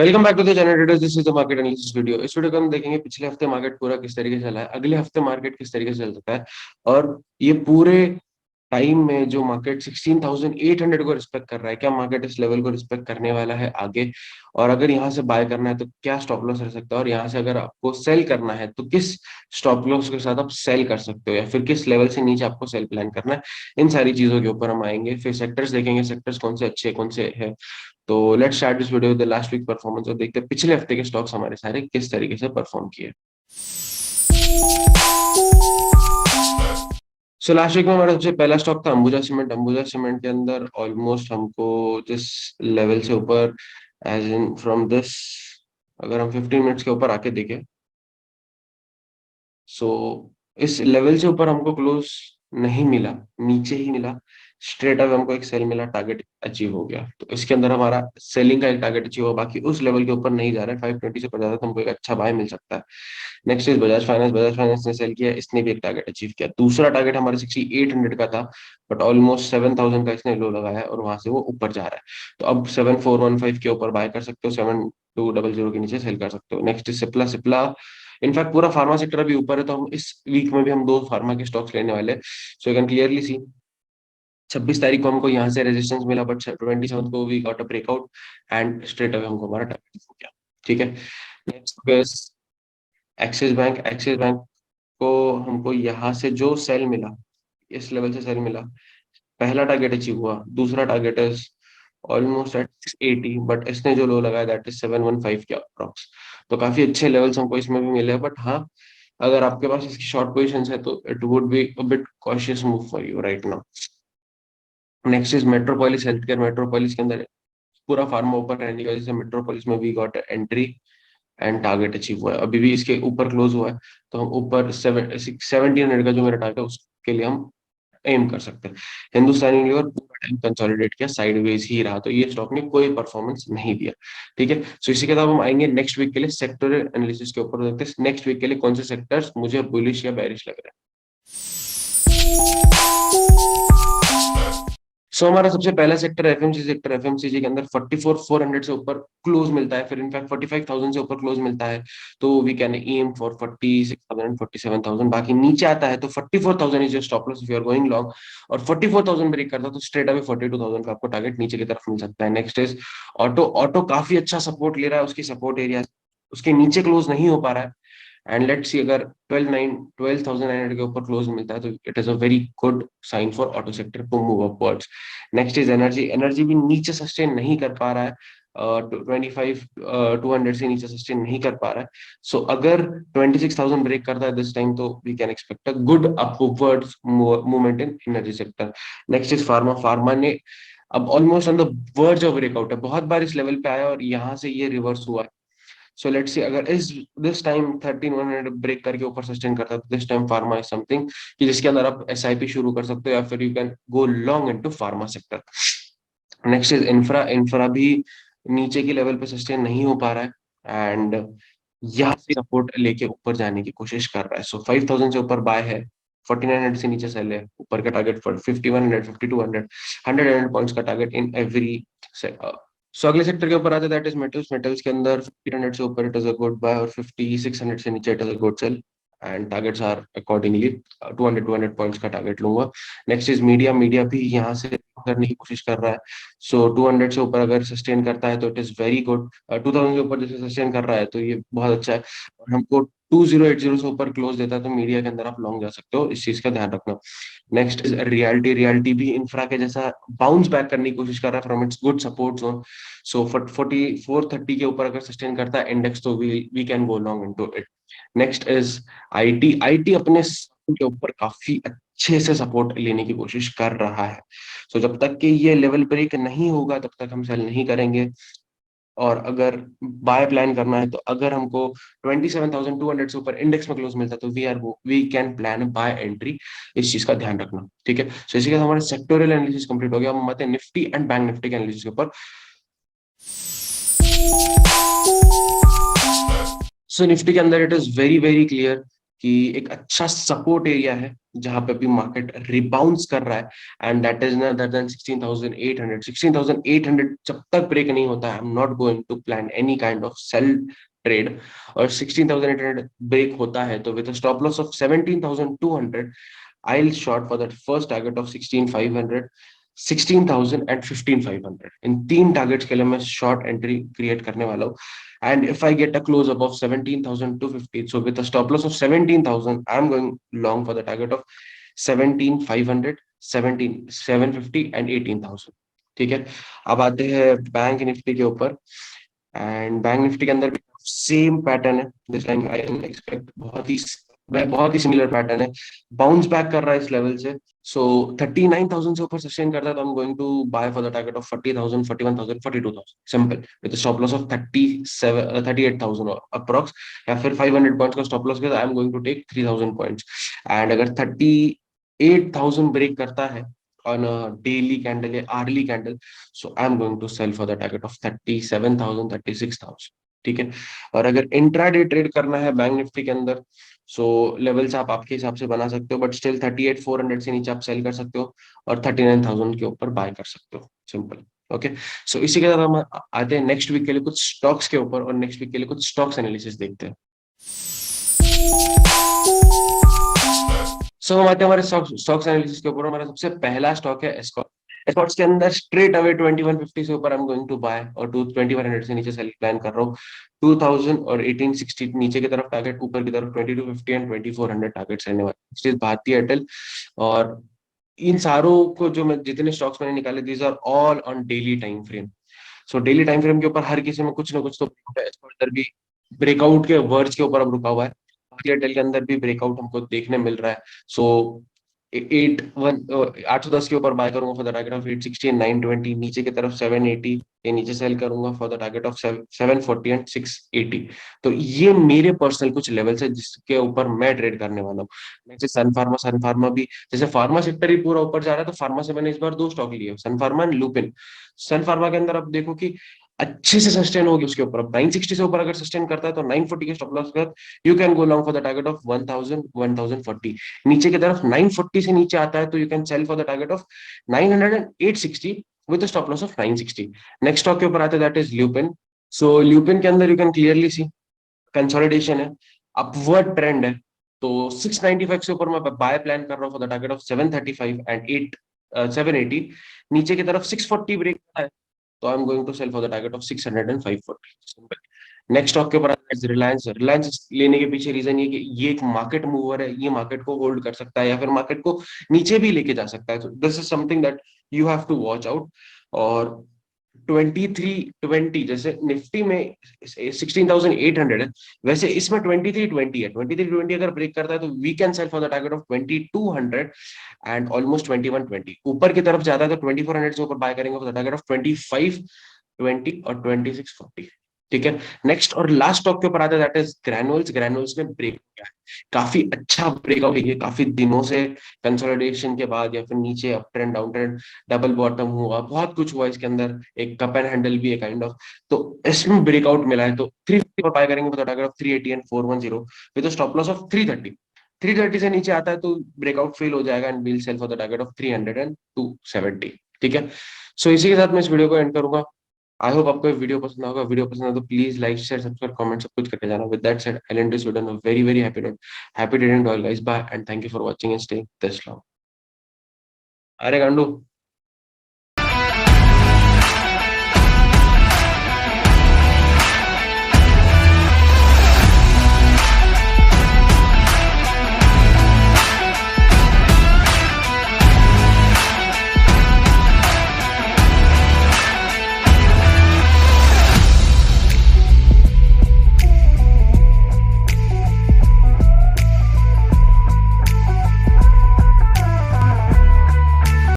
Welcome back to the channel traders. This is the market analysis video. इस video को हम देखेंगे पिछले हफ्ते मार्केट पूरा किस तरीके से चला है, अगले हफ्ते मार्केट किस तरीके से चल सकता है, और ये पूरे टाइम में जो मार्केट 16,800 को रिस्पेक्ट कर रहा है, क्या मार्केट इस लेवल को रिस्पेक्ट करने वाला है आगे, और अगर यहाँ से बाय करना है तो क्या स्टॉप लॉस रह सकता है, और यहाँ से अगर आपको सेल करना है तो किस स्टॉप लॉस के साथ आप सेल कर सकते हो, या फिर किस लेवल से नीचे आपको सेल प्लान करना है। इन सारी चीजों के ऊपर हम आएंगे। फिर सेक्टर्स देखेंगे, सेक्टर्स कौन से अच्छे कौन से है। तो let's start this video with the last week performance और देखते हैं पिछले हफ्ते के स्टॉक्स हमारे सारे किस तरीके से परफॉर्म किए। सो लास्ट वीक में हमारा सबसे पहला स्टॉक था अंबुजा सीमेंट। अंबुजा सीमेंट के अंदर ऑलमोस्ट हमको जिस लेवल से ऊपर, एज इन फ्रॉम दिस, अगर हम 15 मिनट्स के ऊपर आके देखें, सो इस लेवल से ऊपर हमको क्लोज नहीं मिला, नीचे ही मिला। स्ट्रेट अवे हमको एक सेल मिला, टारगेट अचीव हो गया। तो इसके अंदर हमारा सेलिंग का एक टारगेट अचीव हुआ, बाकी उस लेवल के ऊपर नहीं जा रहा है। 520 से ऊपर जाता है तो हमको एक अच्छा बाय मिल सकता है। Next is Bajaj finance. Bajaj finance ने सेल किया, इसने भी एक टारगेट अचीव किया। दूसरा टारगेट हमारे 6800 का था, बट ऑलमोस्ट 7000 का इसने लो लगाया है और वहां से वो ऊपर जा रहा है। तो अब 7415 के ऊपर बाय कर सकते हो, 7200 के नीचे सेल कर सकते हो। Next is Cipla. Cipla in fact पूरा फार्मा सेक्टर अभी ऊपर है, तो हम इस वीक में भी हम दो फार्मा के स्टॉक्स लेने वाले हैं। So you can clearly see 26 तारीख को हमको यहाँ से रेजिस्टेंस मिला, बट 27 को we got a breakout and straight away हमको हमारा टारगेट हो गया। ठीक है। Next Axis Bank. Axis Bank को हमको यहाँ से जो सेल मिला, इस लेवल से सेल मिला, पहला टारगेट अचीव हुआ। दूसरा target is almost at 680, but इसने जो लो लगाया दैट इज 715 के अप्रॉक्स। तो काफी अच्छे लेवल्स हमको इसमें भी मिले हैं, बट हाँ, अगर आपके पास इसकी शॉर्ट पोजीशंस है तो it would be a bit cautious move for you right now. Next is metropolis health care. Metropolis के अंदर पूरा फार्मा ऊपर रहने की वजह से मेट्रोपोलिस में we got entry and target achieve हुआ है। अभी भी इसके ऊपर क्लोज हुआ है, तो हम ऊपर 1700 का जो मेरा टारगेट है उसके लिए हम एम कर सकते हैं। हिंदुस्तानी लीवर पूरा टाइम कंसोलिडेट किया, साइडवेज ही रहा, तो ये स्टॉक ने कोई परफॉर्मेंस नहीं दिया। ठीक है। सो इसी के साथ हम आएंगे नेक्स्ट वीक के लिए सेक्टोरल एनालिसिस के ऊपर। देखते हैं नेक्स्ट वीक के लिए कौन से सेक्टर्स मुझे बुलिश या बेरिश लग रहे हैं। सो हमारा सबसे पहला सेक्टर एफएमसी सेक्टर। एफएमसीजी के अंदर 44,400 से ऊपर क्लोज मिलता है, फिर इनफैक्ट 45,000 से ऊपर क्लोज मिलता है, तो वी कैन एम फॉर 46,000 47,000। बाकी नीचे आता है तो 44,000 is your stop loss if you are going long, और 44,000 ब्रेक करता है तो स्ट्रेट अवे 42,000 का आपको टारगेट नीचे की तरफ मिल सकता है। Next is auto. ऑटो काफी अच्छा सपोर्ट ले रहा है, उसकी सपोर्ट एरिया उसके नीचे क्लोज नहीं हो पा रहा है, एंड लेट्स सी अगर 12,900 के ऊपर क्लोज मिलता है तो it is a very good sign for auto sector to move upwards. Next is energy. Energy भी नीचे सस्टेन नहीं कर पा रहा है, 25,200 से नीचे सस्टेन नहीं कर पा रहा है। सो अगर 26,000 ब्रेक करता है दिस टाइम तो we can expect a good upwards movement in energy sector. Next is pharma. Pharma ने अब almost on the verge of breakout है, बहुत बार इस लेवल पे आया और यहाँ से ये रिवर्स हुआ है। सो लेट्स सी अगर इस दिस टाइम 13,100 ब्रेक करके ऊपर सस्टेन करता है तो this time pharma is something कि जिसके अंदर आप एसआईपी शुरू कर सकते हो, या फिर you can go long into pharma sector. Next is infra. Infra भी नीचे की लेवल पे सस्टेन नहीं हो पा रहा है, एंड यहाँ से सपोर्ट लेके ऊपर जाने की कोशिश कर रहा है। सो 5,000 से ऊपर बाय है, 4900 से नीचे सेल है, ऊपर का टारगेट फॉर 5100 5200 100 पॉइंट्स का टारगेट इन एवरी। सो अगले सेक्टर के ऊपर आता है दैट इज मेटल्स। मेटल्स के अंदर 1500 से ऊपर it is a good buy, और 5600 से नीचे it is a good sell, and targets are accordingly 200 points का टारगेट लूंगा। Next is media. मीडिया भी यहाँ से करने की कोशिश कर रहा है, सो 200 से ऊपर अगर सस्टेन करता है तो इट इज वेरी गुड। 2000 के ऊपर जैसे सस्टेन कर रहा है तो ये बहुत अच्छा है, और हमको 2080 से ऊपर क्लोज देता है तो मीडिया के अंदर आप लॉन्ग जा सकते हो, इस चीज का ध्यान रखना। Next is reality. रियलिटी भी इंफ्रा के जैसा बाउंस बैक करने की कोशिश कर रहा है from it's good support zone. So 4430 के ऊपर अगर सस्टेन करता है इंडेक्स तो we can go long into it. Next is IT. IT अपने के ऊपर काफी अच्छे से सपोर्ट लेने की कोशिश कर रहा है। सो जब तक कि ये लेवल ब्रेक नहीं होगा तब तक हम सेल नहीं करेंगे, और अगर बाय प्लान करना है तो अगर हमको 27,200 से ऊपर इंडेक्स में क्लोज मिलता है तो we can plan buy entry. इस चीज का ध्यान रखना। ठीक है। सो इसी के साथ हमारा सेक्टोरियल एनालिसिस कंप्लीट हो गया। हम आते हैं निफ्टी एंड बैंक निफ्टी के एनालिसिस के ऊपर। सो निफ्टी के अंदर it is very very clear कि एक अच्छा सपोर्ट एरिया है जहां पे अभी मार्केट रिबाउंस कर रहा है, and that is other than 16,800। 16,800 जब तक ब्रेक नहीं होता है, I am not going to plan any kind of sell trade. और 16,800 ब्रेक होता है तो with stop loss of 17,200 I'll short for that first target of 16,500, 16,000 and 15,500। इन तीन टारगेट्स के लिए मैं शॉर्ट एंट्री क्रिएट करने वाला हूँ। And if I get a close above 17,250, so with a stop loss of 17,000, I'm going long for the target of 17,500, 17,750 and 18,000। ठीक है। अब आते हैं बैंक निफ्टी के ऊपर। एंड बैंक निफ्टी के अंदर भी सेम पैटर्न है दिस टाइम। आई एक्सपेक्ट बहुत ही सिमिलर पैटर्न है। बाउंस बैक कर रहा है इस लेवल से। सो 39,000 से ऊपर सस्टेन करता है तो I am going to buy for the target of 40,000, 41,000, 42,000 simple, with stop loss of 38,000 approx. या फिर 500 पॉइंट्स का स्टॉप लॉस के, I am going to take 3,000 points. And अगर 38,000 ब्रेक करता है on a daily candle या hourly candle, so I'm going to sell for the target of 37,000, 36,000। ठीक है। और अगर इंट्राडे ट्रेड करना है बैंक निफ्टी के अंदर, सो लेवल्स आप आपके हिसाब से बना सकते हो, बट स्टिल 38,400 से नीचे आप सेल कर सकते हो और 39,000 के ऊपर बाय कर सकते हो सिंपल। ओके। सो इसी के साथ हम आते हैं नेक्स्ट वीक के लिए कुछ स्टॉक्स के ऊपर, और नेक्स्ट वीक के लिए कुछ स्टॉक्स एनालिसिस देखते हैं। सो हम आते हैं हमारे स्टॉक्स एनालिसिस के ऊपर। हमारा सबसे पहला स्टॉक है एस्कॉर्ट। एस्कॉर्ट्स के अंदर स्ट्रेट अवे 2150 से ऊपर I am going to buy, और 2100 से नीचे सेल प्लान कर रहा हूँ। 2000 और 1860 नीचे की तरफ टारगेट, ऊपर की तरफ 2250 एंड 2400 टारगेट्स रहने वाले। भारतीय एयरटेल। और इन सारों को जो मैं जितने स्टॉक्स मैंने निकाले, these are all on daily time frame. So daily time frame के ऊपर हर किसी में कुछ ना कुछ तो अंदर भी ब्रेकआउट के वर्ड्स के ऊपर अब रुका हुआ है। एयरटेल के अंदर भी ब्रेकआउट हमको देखने मिल रहा है। सो 810 के ऊपर बाय करूंगा for the target of 860 and 920। नीचे की तरफ 780 के नीचे सेल करूंगा for the target of 740 and 680। तो ये मेरे पर्सनल कुछ लेवल्स है जिसके ऊपर मैं ट्रेड करने वाला हूँ। जैसे सन फार्मा भी, जैसे फार्मा सेक्टर ही पूरा ऊपर जा रहा है, तो फार्मा से मैंने इस बार दो स्टॉक लिए, सन फार्मा एंड लुपिन। सन फार्मा के अंदर अब देखो कि अच्छे से सस्टेन होगी उसके ऊपर। अब 960 से ऊपर अगर सस्टेन करता है तो 940 के स्टॉप लॉस के बाद you can go long for the target of 1000, 1040। नीचे की तरफ 940 से नीचे आता है तो you can sell for the target of 900 and 860 with stop loss of 960। Next stock के ऊपर आता है that is lupin. So lupin के अंदर you can clearly see consolidation है, अपवर्ड ट्रेंड है। तो 695 से ऊपर मैं बाय प्लान कर रहा हूँ for the target of 735 and 780। नीचे की तरफ 640 ब्रेक है तो I am going to sell for the target of 600 and 540। Next stock के ऊपर रिलायंस। रिलायंस लेने के पीछे रीजन ये कि ये एक मार्केट मूवर है, ये मार्केट को होल्ड कर सकता है या फिर मार्केट को नीचे भी लेके जा सकता है। This is something that you have to watch out. और 2320 जैसे निफ्टी में 16,800 है, वैसे इसमें 2320 है। 2320 अगर ब्रेक करता है तो we can sell for the target of 2200 and almost 2120। ऊपर की तरफ जाता है तो 2400 से ऊपर बाय करेंगे फॉर द टारगेट ऑफ 2520 और 2640। ठीक है। नेक्स्ट और लास्ट स्टॉक के ऊपर आता है दैट इज ग्रैनुअल्स। ग्रैनुअल्स में ब्रेक किया है, काफी अच्छा ब्रेकआउट है ये, काफी दिनों से कंसोलिडेशन के बाद या फिर नीचे up trend down trend double bottom हुआ, बहुत कुछ हुआ इसके अंदर, एक कप एंड हैंडल भी है काइंड ऑफ। तो इसमें ब्रेकआउट मिला है तो 350 पर बाय करेंगे for the target of 380 and 410 with stop loss of 330। 330 से नीचे आता है तो ब्रेकआउट फेल हो जाएगा and will sell for the target of 300 and 270। ठीक है। सो इसी के साथ मैं इस वीडियो को एंड करूंगा। आई होप आपको वीडियो पसंद होगा। वीडियो पसंद है तो please like share subscribe comment सब कुछ करके जाना। With that said I end this video on a very very happy note. Happy didn't all guys, bye and thank you for watching and stay this long. अरे गांडू।